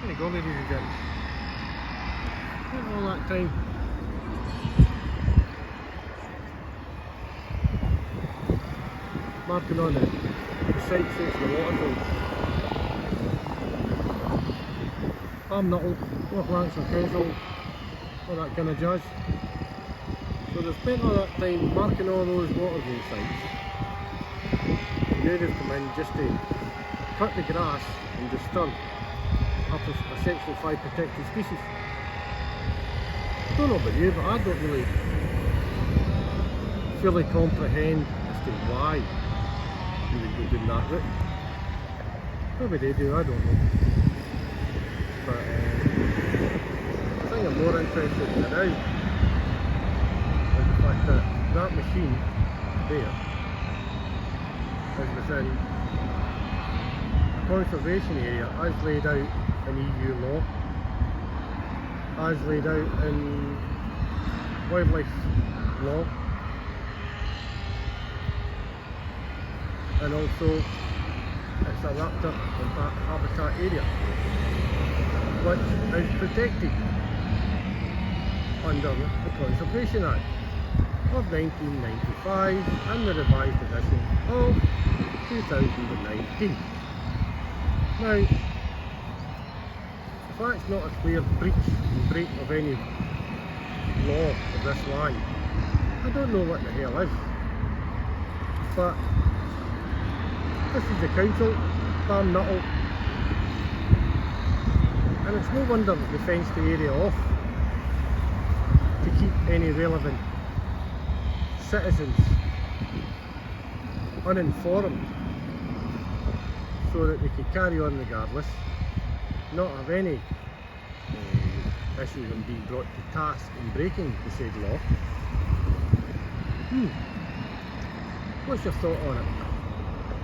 There you go, ladies and gents. Spent all that time marking on it, the site states the waterfalls. I'm Nuttal, North Lanarkshire Council, all that kind of jazz. So they've spent all that time marking all those waterfall sites. And now they've come in just to cut the grass and disturb up essentially 5 protected species. I don't know about you, but I don't really fully comprehend as to why you would go down that route. Maybe they do, I don't know. But the thing I'm more interested in now is the fact that that machine there is within a conservation area as laid out in EU law, as laid out in wildlife law, and also it's a raptor and bat habitat area which is protected under the Conservation Act of 1995 and the revised edition of 2019. Now, if that's not a clear breach and break of any law of this land, I don't know what the hell is. But this is the council, I'm Nuttal, and it's no wonder that they fenced the area off to keep any relevant citizens uninformed, so that they could carry on regardless, not have any issues of being brought to task in breaking the said law. What's your thought on it?